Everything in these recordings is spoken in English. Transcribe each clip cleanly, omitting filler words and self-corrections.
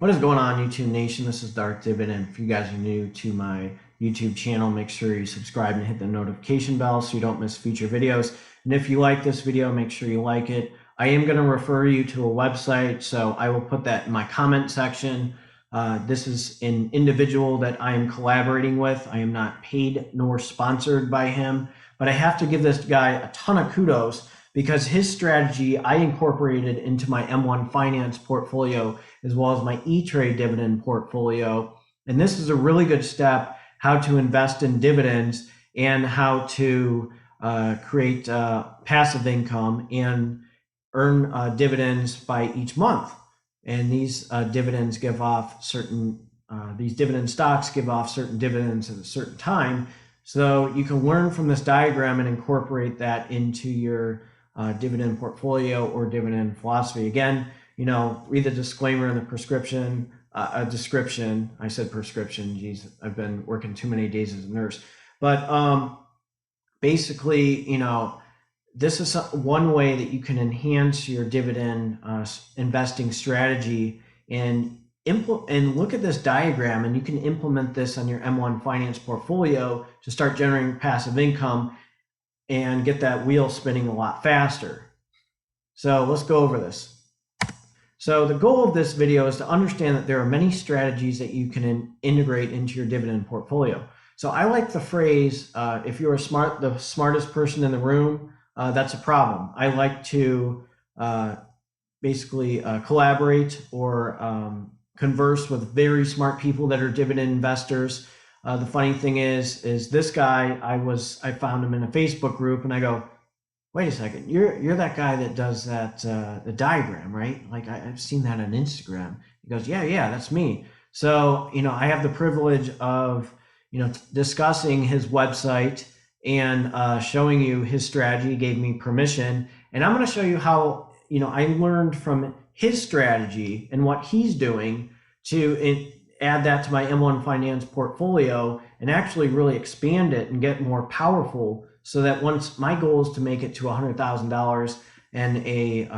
What is going on, YouTube Nation? This is Darth Dividend. If you guys are new to my YouTube channel, make sure you subscribe and hit the notification bell so you don't miss future videos. And if you like this video, make sure you like it. I am going to refer you to a website, so I will put that in my comment section. This is an individual that I am collaborating with. I am not paid nor sponsored by him, but I have to give this guy a ton of kudos because his strategy I incorporated into my M1 Finance portfolio as well as my ETrade Dividend portfolio. And this is a really good step, how to invest in dividends and how to create passive income and earn dividends by each month. And these dividends give off certain, these dividend stocks give off certain dividends at a certain time. So you can learn from this diagram and incorporate that into your dividend portfolio or dividend philosophy. Again, you know, read the disclaimer in the description. I said prescription. Geez, I've been working too many days as a nurse. But basically, you know, this is one way that you can enhance your dividend investing strategy and look at this diagram, and you can implement this on your M1 Finance portfolio to start generating passive income and get that wheel spinning a lot faster. So let's go over this. So the goal of this video is to understand that there are many strategies that you can integrate into your dividend portfolio. So I like the phrase, if you're the smartest person in the room, that's a problem. I like to basically collaborate or converse with very smart people that are dividend investors. The funny thing is this guy, I found him in a Facebook group, and I go, wait a second, you're that guy that does that the diagram, right? Like I've seen that on Instagram. He goes, yeah, that's me. So you know, I have the privilege of discussing his website and showing you his strategy. He gave me permission, and I'm going to show you how I learned from his strategy and what he's doing to add that to my M1 Finance portfolio and actually really expand it and get more powerful, so that once my goal is to make it to $100,000 and a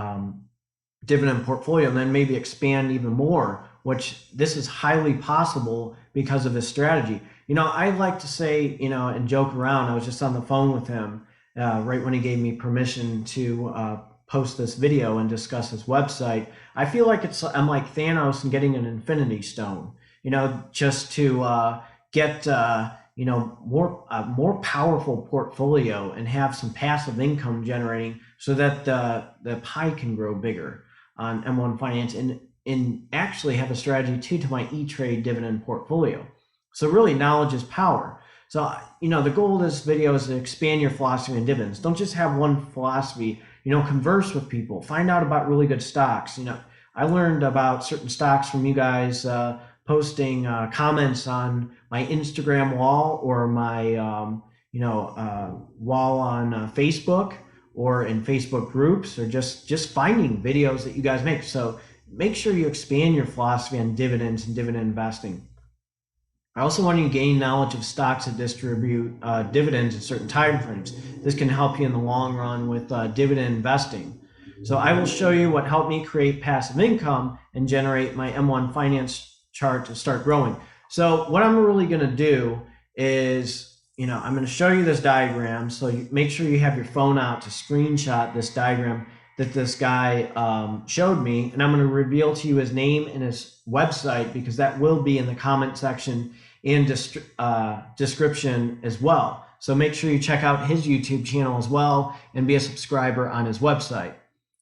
dividend portfolio, and then maybe expand even more, which this is highly possible because of his strategy. I like to say, and joke around. I was just on the phone with him right when he gave me permission to post this video and discuss his website. I feel like I'm like Thanos and getting an Infinity Stone, just to get more powerful portfolio and have some passive income generating, so that the pie can grow bigger on M1 Finance, and actually have a strategy too to my ETrade Dividend portfolio. So really, knowledge is power. So the goal of this video is to expand your philosophy on dividends. Don't just have one philosophy. Converse with people, find out about really good stocks. I learned about certain stocks from you guys posting comments on my Instagram wall or my wall on Facebook or in Facebook groups, or just finding videos that you guys make. So make sure you expand your philosophy on dividends and dividend investing. I also want you to gain knowledge of stocks that distribute dividends in certain time frames. This can help you in the long run with dividend investing. So I will show you what helped me create passive income and generate my M1 Finance chart to start growing. So what I'm really going to do is, I'm going to show you this diagram. So make sure you have your phone out to screenshot this diagram that this guy showed me, and I'm going to reveal to you his name and his website, because that will be in the comment section and description as well. So make sure you check out his YouTube channel as well and be a subscriber on his website.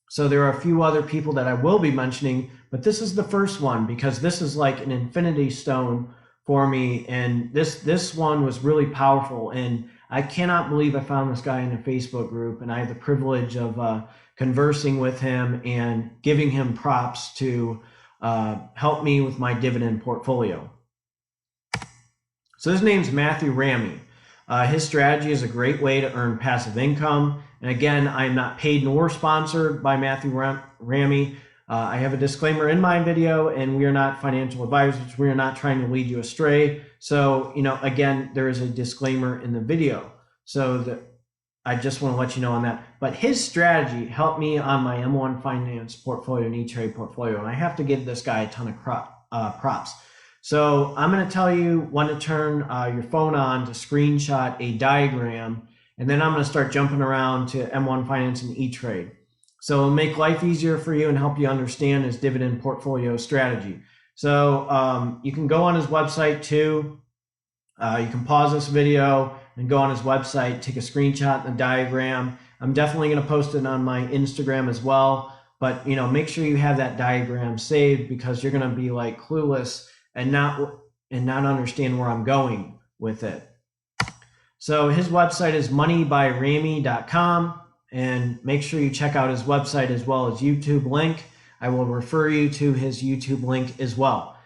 So there are a few other people that I will be mentioning, but this is the first one because this is like an infinity stone for me, and this one was really powerful, and I cannot believe I found this guy in a Facebook group, and I had the privilege of conversing with him and giving him props to help me with my dividend portfolio. So his name's Matthew Ramy. His strategy is a great way to earn passive income. And again, I'm not paid nor sponsored by Matthew Ramy. I have a disclaimer in my video, and we are not financial advisors. We are not trying to lead you astray. So, again, there is a disclaimer in the video. So I just want to let you know on that. But his strategy helped me on my M1 Finance portfolio and ETrade portfolio. And I have to give this guy a ton of props. So I'm going to tell you when to turn your phone on to screenshot a diagram, and then I'm going to start jumping around to M1 Finance and ETrade. So it'll make life easier for you and help you understand his dividend portfolio strategy. So you can go on his website too. You can pause this video and go on his website, take a screenshot and a diagram. I'm definitely going to post it on my Instagram as well. But make sure you have that diagram saved, because you're going to be like clueless and not understand where I'm going with it. So his website is moneybyramy.com, and make sure you check out his website as well as YouTube link. I will refer you to his YouTube link as well.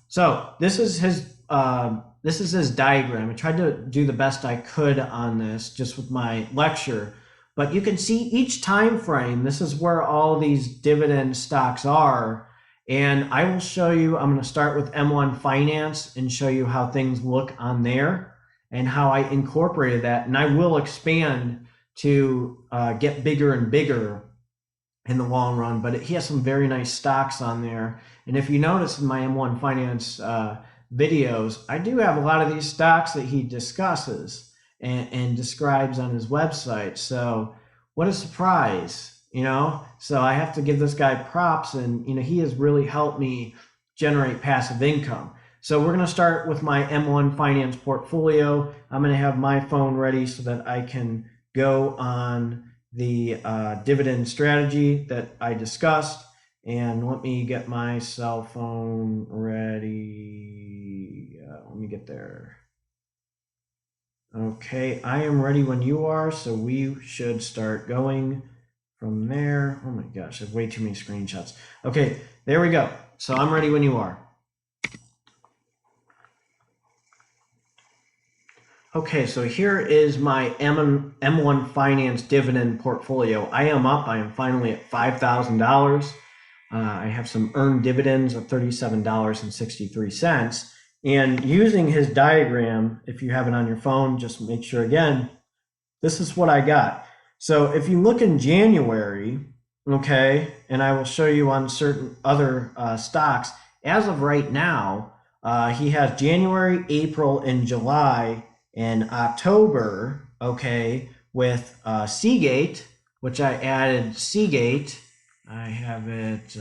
So this is his diagram. I tried to do the best I could on this just with my lecture, but you can see each time frame. This is where all these dividend stocks are. And I will show you, I'm going to start with M1 Finance and show you how things look on there and how I incorporated that. And I will expand to get bigger and bigger in the long run, but he has some very nice stocks on there. And if you notice in my M1 Finance videos, I do have a lot of these stocks that he discusses and describes on his website. So what a surprise. So I have to give this guy props, and he has really helped me generate passive income. So we're going to start with my M1 Finance portfolio. I'm going to have my phone ready so that I can go on the dividend strategy that I discussed. And let me get my cell phone ready. Let me get there. Okay, I am ready when you are, so we should start going from there. Oh my gosh, I have way too many screenshots. Okay, there we go. So I'm ready when you are. Okay, so here is my M1 Finance dividend portfolio. I am finally at $5,000. I have some earned dividends of $37.63. And using his diagram, if you have it on your phone, just make sure again, this is what I got. So if you look in January, okay, and I will show you on certain other stocks, as of right now, he has January, April, and July, and October, okay, with Seagate, which I added Seagate. I have it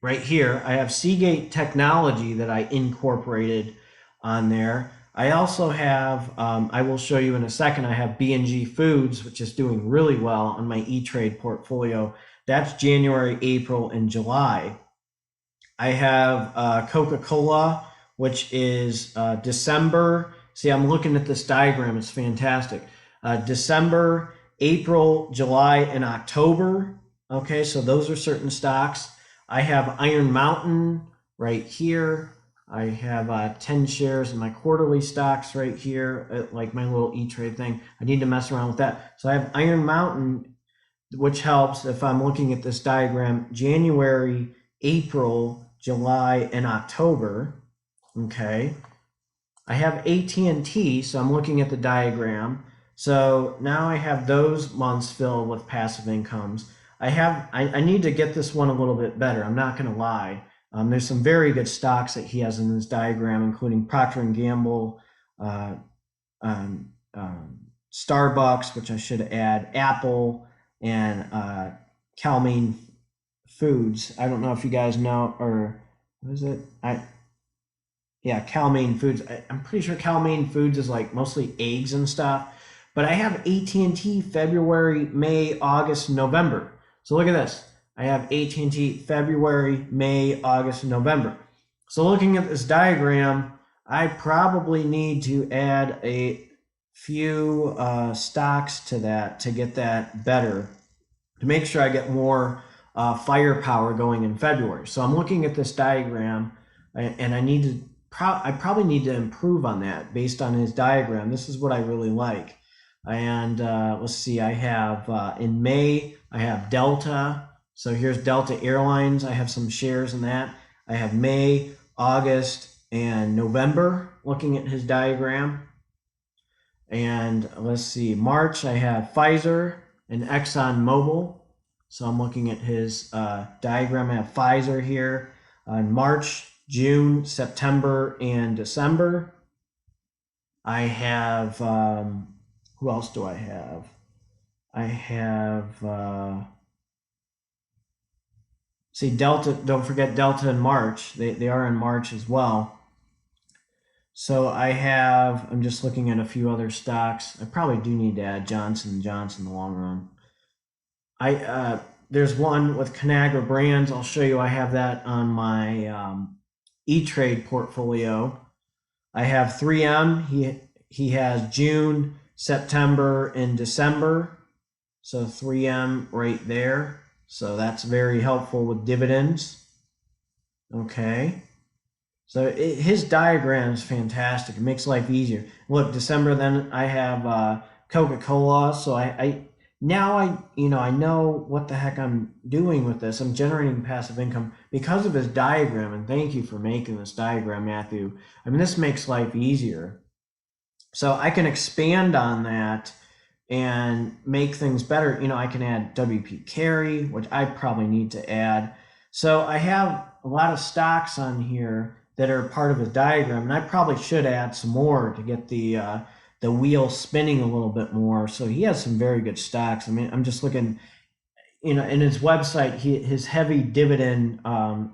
right here. I have Seagate Technology that I incorporated on there. I also have, I will show you in a second, I have B&G Foods, which is doing really well on my ETrade portfolio. That's January, April, and July. I have Coca-Cola, which is December. See, I'm looking at this diagram. It's fantastic. December, April, July, and October. Okay, so those are certain stocks. I have Iron Mountain right here. I have 10 shares in my quarterly stocks right here, like my little E-Trade thing. I need to mess around with that. So I have Iron Mountain, which helps if I'm looking at this diagram, January, April, July, and October. Okay. I have AT&T, so I'm looking at the diagram. So now I have those months filled with passive incomes. I need to get this one a little bit better. I'm not going to lie. There's some very good stocks that he has in this diagram, including Procter & Gamble, Starbucks, which I should add, Apple, and Calmine Foods. I don't know if you guys know, or what is it? Yeah, Calmine Foods. I'm pretty sure Calmine Foods is like mostly eggs and stuff. But I have AT&T February, May, August, November. So look at this. I have AT&T February, May, August, and November. So looking at this diagram, I probably need to add a few stocks to that to get that better, to make sure I get more firepower going in February. So I'm looking at this diagram, and I probably need to improve on that based on his diagram. This is what I really like. And let's see, I have in May, I have Delta. So here's Delta Airlines. I have some shares in that. I have May, August, and November, looking at his diagram. And let's see, March, I have Pfizer and ExxonMobil. So I'm looking at his diagram. I have Pfizer here. on March, June, September, and December. I have, who else do I have? I have, see Delta, don't forget Delta in March. They are in March as well. So I'm just looking at a few other stocks. I probably do need to add Johnson & Johnson in the long run. There's one with Conagra Brands. I'll show you. I have that on my ETrade portfolio. I have 3M. He has June, September, and December. So 3M right there. So that's very helpful with dividends. Okay. So his diagram is fantastic. It makes life easier. Look, December, then I have Coca-Cola. So now I know what the heck I'm doing with this. I'm generating passive income because of his diagram. And thank you for making this diagram, Matthew. I mean, this makes life easier. So I can expand on that and make things better. I can add WP Carry, which I probably need to add. So I have a lot of stocks on here that are part of his diagram, and I probably should add some more to get the wheel spinning a little bit more. So he has some very good stocks. I mean, I'm just looking, in his website, his heavy dividend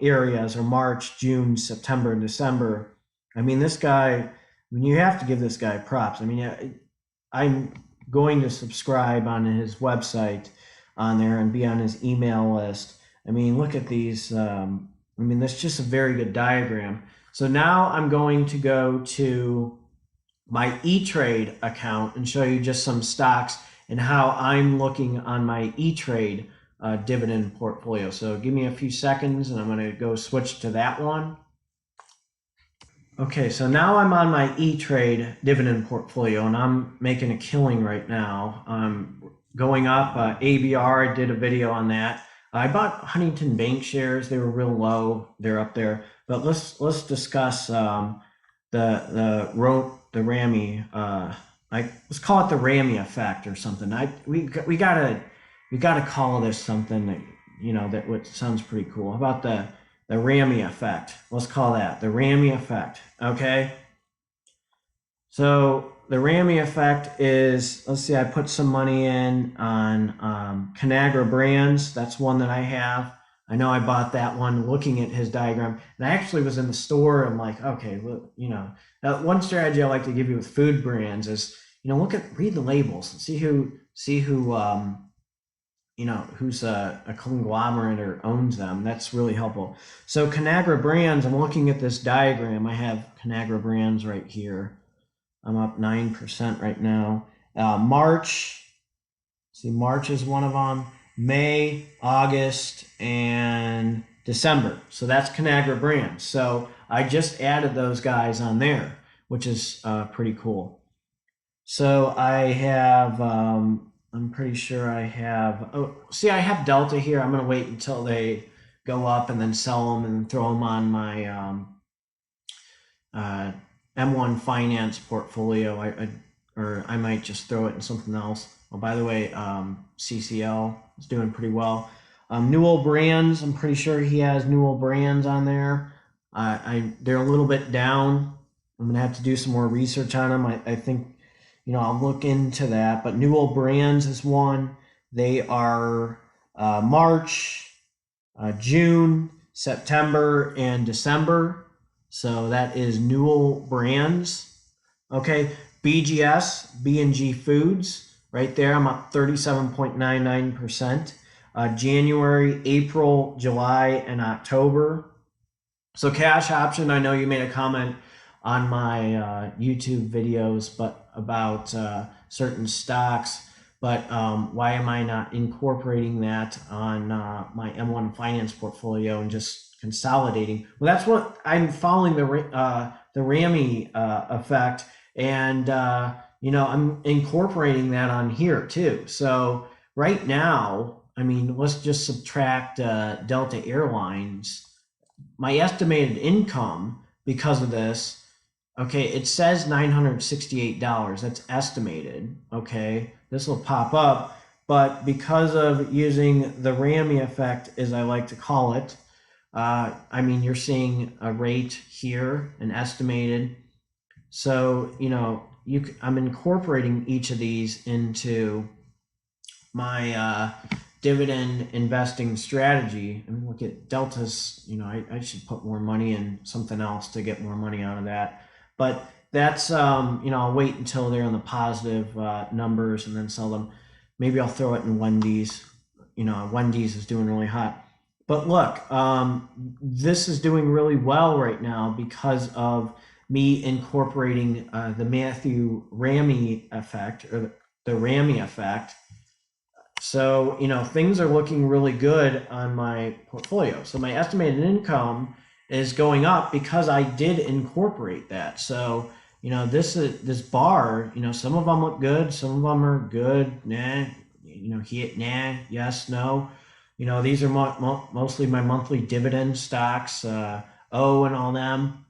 areas are March, June, September, and December. I mean, this guy, you have to give this guy props. I mean, I'm going to subscribe on his website on there and be on his email list. I mean, look at these. I mean, that's just a very good diagram. So now I'm going to go to my ETrade account and show you just some stocks and how I'm looking on my ETrade dividend portfolio. So give me a few seconds and I'm going to go switch to that one. Okay, so now I'm on my ETrade dividend portfolio and I'm making a killing right now. I'm going up. ABR, I did a video on that. I bought Huntington Bank shares. They were real low. They're up there. But let's discuss the Ramy. Let's call it the Ramy effect or something. We gotta call this something that sounds pretty cool. How about the Ramy effect? Let's call that the Ramy effect. Okay. So the Ramy effect is, let's see, I put some money in on Conagra Brands. That's one that I have. I know I bought that one looking at his diagram. And I actually was in the store. I'm like, okay, well, one strategy I like to give you with food brands is, read the labels and see who who's a conglomerate or owns them. That's really helpful. So Conagra Brands, I'm looking at this diagram. I have Conagra Brands right here. I'm up 9% right now. March is one of them. May, August, and December. So that's Conagra Brands. So I just added those guys on there, which is pretty cool. So I have, I'm pretty sure I have, I have Delta here. I'm going to wait until they go up and then sell them and throw them on my M1 Finance portfolio. I might just throw it in something else. Oh, by the way, CCL is doing pretty well. Newell Brands, I'm pretty sure he has Newell Brands on there. They're a little bit down. I'm gonna have to do some more research on them. I think, I'll look into that. But Newell Brands is one. They are March, June, September, and December. So that is Newell Brands. Okay, BGS, B&G Foods, right there. I'm up 37.99%. January, April, July, and October. So cash option, I know you made a comment on my YouTube videos, but about certain stocks. But why am I not incorporating that on my M1 Finance portfolio and just consolidating? Well, that's what I'm following the Ramy effect, and I'm incorporating that on here too. So right now, I mean, let's just subtract Delta Airlines. My estimated income because of this, okay, it says $968. That's estimated. Okay, this will pop up, but because of using the Ramy effect, as I like to call it, I mean, you're seeing a rate here, an estimated. So, you know, I'm incorporating each of these into my dividend investing strategy. I mean, look at Delta's, you know, I should put more money in something else to get more money out of that. But that's, you know, I'll wait until they're in the positive numbers and then sell them. Maybe I'll throw it in Wendy's. You know, Wendy's is doing really hot. But look, this is doing really well right now because of me incorporating the Matthew Ramy effect, or the Ramy effect. So, you know, things are looking really good on my portfolio. So my estimated income is going up because I did incorporate that. So, you know, this bar, you know, some of them look good, some of them are good, nah, you know, nah, yes, no. You know, these are mostly my monthly dividend stocks, O and all them.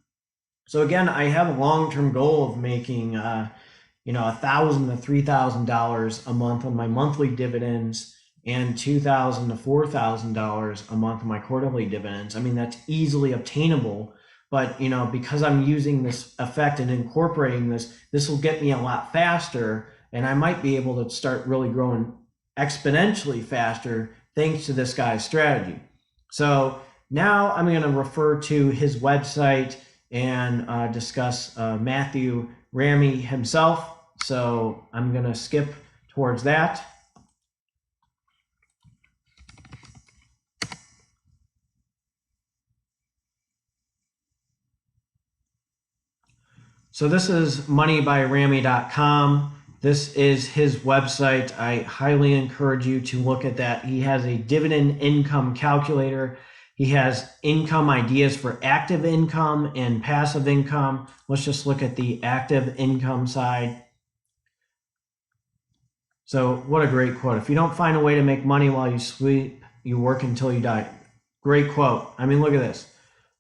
So again, I have a long-term goal of making, you know, $1,000 to $3,000 a month on my monthly dividends and $2,000 to $4,000 a month on my quarterly dividends. I mean, that's easily obtainable, but you know, because I'm using this effect and incorporating this will get me a lot faster, and I might be able to start really growing exponentially faster thanks to this guy's strategy. So now I'm going to refer to his website and discuss Matthew Ramy himself. So I'm going to skip towards that. So this is moneybyramy.com. This is his website. I highly encourage you to look at that. He has a dividend income calculator. He has income ideas for active income and passive income. Let's just look at the active income side. So what a great quote. If you don't find a way to make money while you sleep, you work until you die. Great quote. I mean, look at this.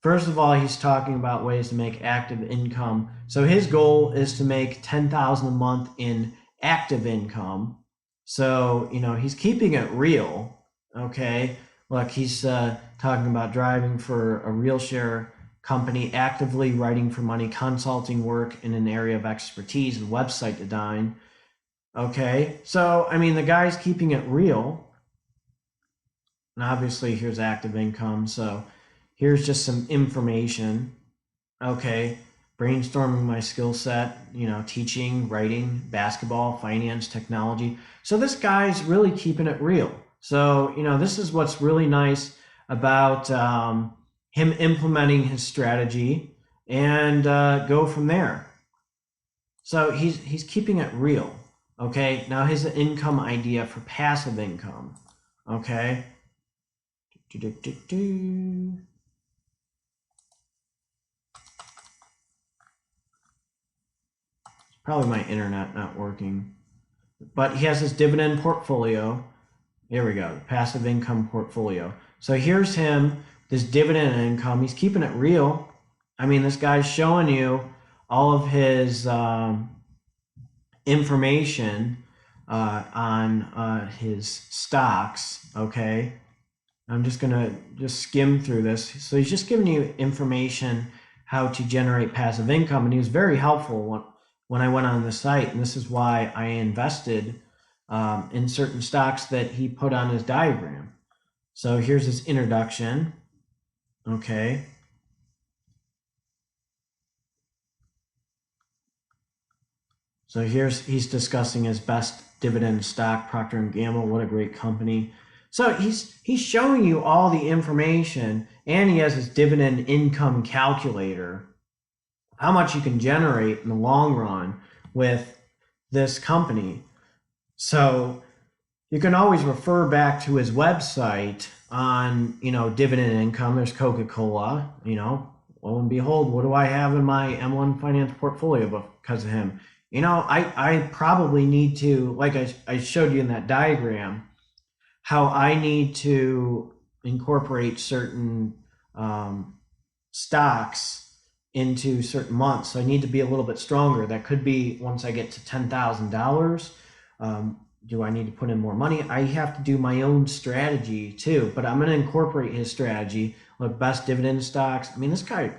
First of all, he's talking about ways to make active income. So his goal is to make $10,000 a month in active income. So, you know, he's keeping it real. Okay. Look, he's talking about driving for a real share company, actively writing for money, consulting work in an area of expertise, and website design. Okay. So, I mean, the guy's keeping it real. And obviously here's active income. So here's just some information. Okay, brainstorming my skill set, you know, teaching, writing, basketball, finance, technology. So this guy's really keeping it real. So, you know, this is what's really nice about him implementing his strategy, and go from there. So he's keeping it real. Okay, now his income idea for passive income. Okay. Probably my internet not working. But he has his dividend portfolio. Here we go, passive income portfolio. So here's him, this dividend income. He's keeping it real. I mean, this guy's showing you all of his information on his stocks, okay? I'm just gonna skim through this. So he's just giving you information how to generate passive income, and he was very helpful when I went on the site, and this is why I invested in certain stocks that he put on his diagram. So here's his introduction, okay? So he's discussing his best dividend stock, Procter & Gamble. What a great company. So he's showing you all the information, and he has his dividend income calculator, how much you can generate in the long run with this company. So you can always refer back to his website on, you know, dividend income. There's Coca-Cola, you know, lo and behold, what do I have in my M1 Finance portfolio because of him? You know, I probably need to, like I showed you in that diagram, how I need to incorporate certain stocks into certain months. So I need to be a little bit stronger. That could be once I get to $10,000. Do I need to put in more money? I have to do my own strategy too, but I'm going to incorporate his strategy. Look, best dividend stocks. I mean, this guy,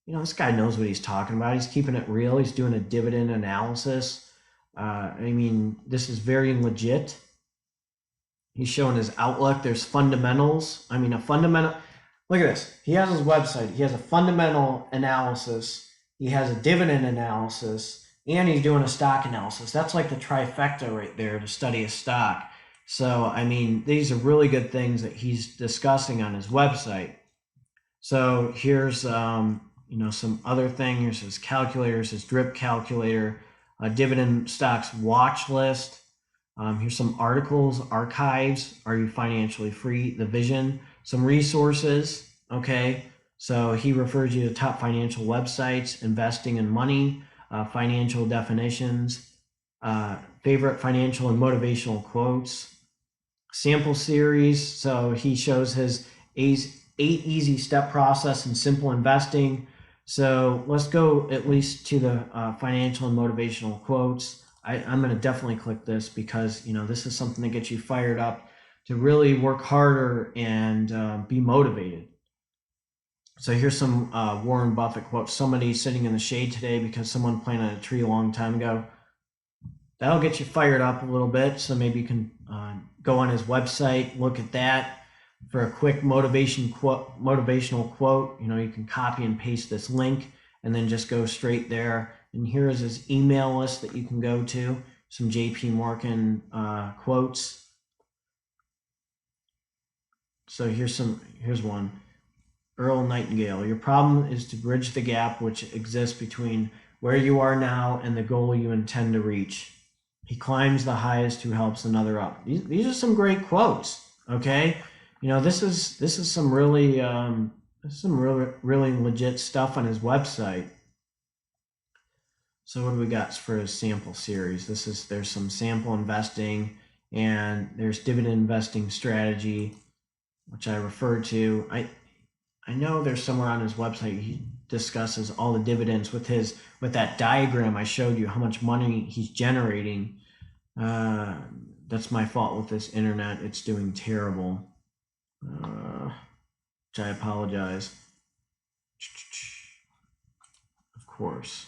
this guy knows what he's talking about. He's keeping it real. He's doing a dividend analysis. I mean, this is very legit. He's showing his outlook. There's fundamentals. I mean, a fundamental. Look at this. He has his website. He has a fundamental analysis. He has a dividend analysis, and he's doing a stock analysis. That's like the trifecta right there to study a stock. So, I mean, these are really good things that he's discussing on his website. So here's, some other thing. Here's his calculators, his drip calculator, a dividend stocks watch list. Here's some articles, archives. Are you financially free? The vision, some resources. Okay. So he refers you to top financial websites, investing in money, financial definitions, favorite financial and motivational quotes, sample series. So he shows his 8 easy step process in simple investing. So let's go at least to the financial and motivational quotes. I'm going to definitely click this because, this is something that gets you fired up to really work harder and be motivated. So here's some Warren Buffett quotes. Somebody sitting in the shade today because someone planted a tree a long time ago. That'll get you fired up a little bit. So maybe you can go on his website, look at that for a quick motivational quote. You can copy and paste this link and then just go straight there. And here is his email list that you can go to. Some JP Morgan quotes. So here's one. Earl Nightingale, your problem is to bridge the gap which exists between where you are now and the goal you intend to reach. He climbs the highest who helps another up. These are some great quotes. Okay, this is some really really legit stuff on his website. So what do we got for his sample series? There's some sample investing, and there's dividend investing strategy, which I referred to. I know there's somewhere on his website he discusses all the dividends with that diagram I showed you, how much money he's generating. That's my fault with this internet. It's doing terrible, which I apologize. Of course.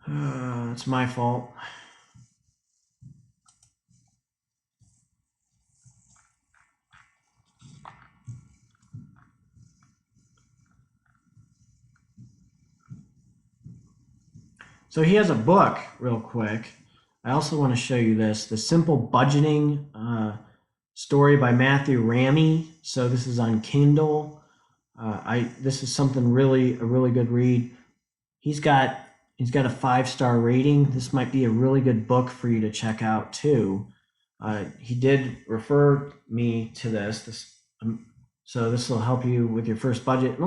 It's my fault. So he has a book, real quick. I also want to show you this, The Simple Budgeting story by Matthew Ramy. So this is on Kindle. This is something a really good read. He's got a 5-star rating. This might be a really good book for you to check out too. He did refer me to this. So this will help you with your first budget.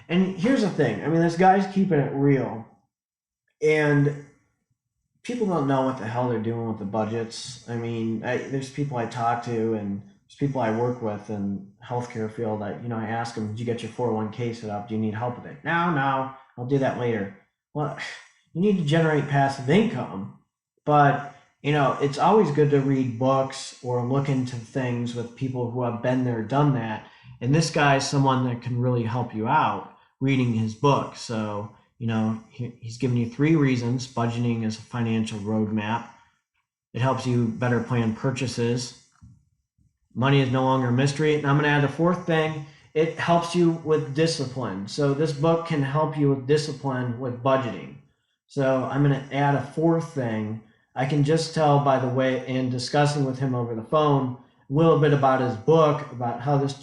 And here's the thing. I mean, this guy's keeping it real. And people don't know what the hell they're doing with the budgets. I mean, there's people I talk to and there's people I work with in healthcare field. I ask them, did you get your 401k set up? Do you need help with it? No, I'll do that later. Well, you need to generate passive income, but it's always good to read books or look into things with people who have been there, done that. And this guy is someone that can really help you out reading his book. So, he's given you 3 reasons. Budgeting is a financial roadmap. It helps you better plan purchases. Money is no longer a mystery. And I'm going to add a 4th thing. It helps you with discipline. So this book can help you with discipline with budgeting. So I'm going to add a 4th thing. I can just tell by the way, in discussing with him over the phone, a little bit about his book, about how this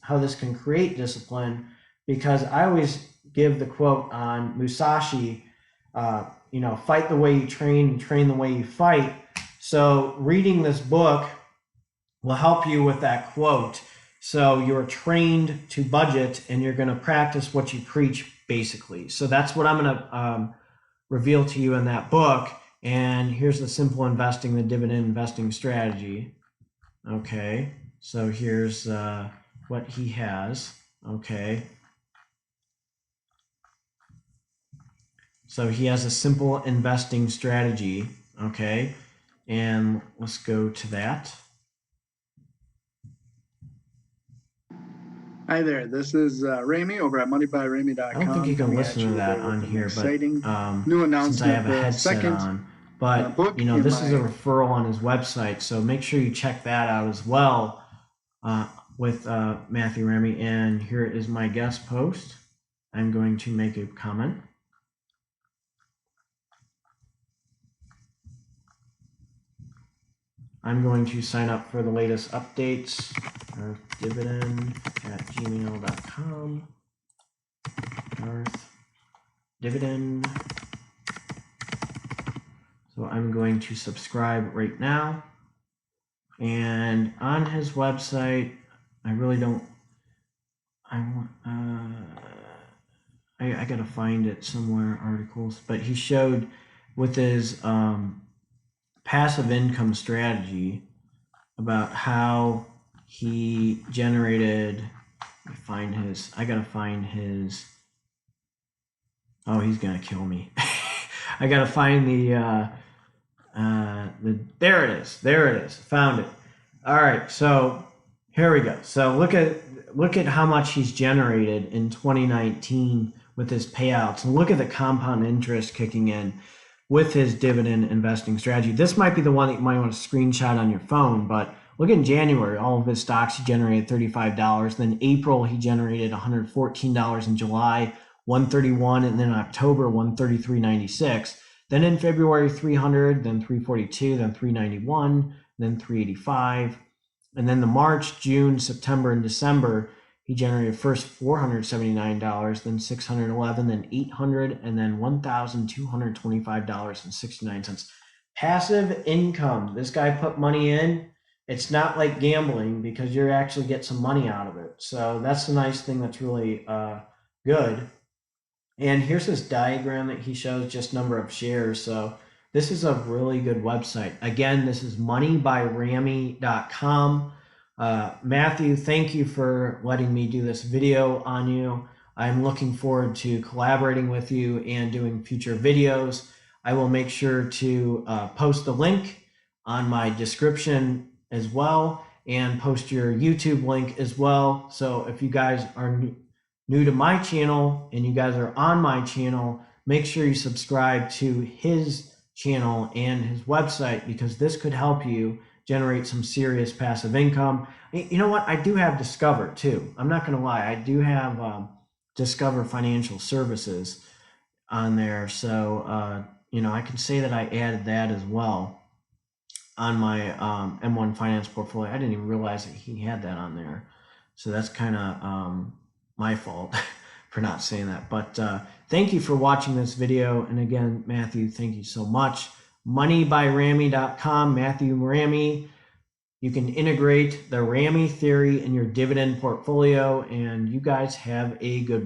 how this can create discipline, because I always give the quote on Musashi, fight the way you train and train the way you fight. So reading this book will help you with that quote. So you're trained to budget and you're going to practice what you preach, basically. So that's what I'm going to reveal to you in that book. And here's the simple investing, the dividend investing strategy. Okay, so here's what he has. Okay. So he has a simple investing strategy. Okay, and let's go to that. Hi there, this is Ramey over at I don't think moneybyramey.com you can coming listen at to you that today with on an here, but exciting new since I have announcement. a The headset second on, but book you know, in this is a my referral on his website, so make sure you check that out as well with Matthew Remy. And here is my guest post. I'm going to make a comment. I'm going to sign up for the latest updates. DarthDividend@gmail.com. Darth Dividend. So I'm going to subscribe right now. And on his website, I really don't. I gotta find it somewhere. Articles, but he showed with his passive income strategy about how he generated. I gotta find his. Oh, he's gonna kill me. I gotta find the. There it is. There it is. Found it. All right. So here we go. So look at how much he's generated in 2019 with his payouts, and look at the compound interest kicking in with his dividend investing strategy. This might be the one that you might want to screenshot on your phone, but look in January, all of his stocks, he generated $35. Then April, he generated $114. In July, $131, and then in October, $133.96. Then in February, 300, then 342, then 391, then 385. And then the March, June, September, and December, he generated first $479, then $611, then $800, and then $1,225.69. Passive income. This guy put money in. It's not like gambling because you actually get some money out of it. So that's the nice thing that's really good. And here's this diagram that he shows just number of shares. So this is a really good website. Again, this is moneybyramey.com. Matthew, thank you for letting me do this video on you. I'm looking forward to collaborating with you and doing future videos. I will make sure to post the link on my description as well and post your YouTube link as well. So if you guys are new to my channel and you guys are on my channel, make sure you subscribe to his channel and his website, because this could help you generate some serious passive income. You know what? I do have Discover too. I'm not going to lie. I do have Discover Financial Services on there. So, you know, I can say that I added that as well on my M1 Finance portfolio. I didn't even realize that he had that on there. So that's kind of my fault for not saying that. But thank you for watching this video. And again, Matthew, thank you so much. Moneybyramey.com, Matthew Ramey. You can integrate the Ramey theory in your dividend portfolio, and you guys have a good one.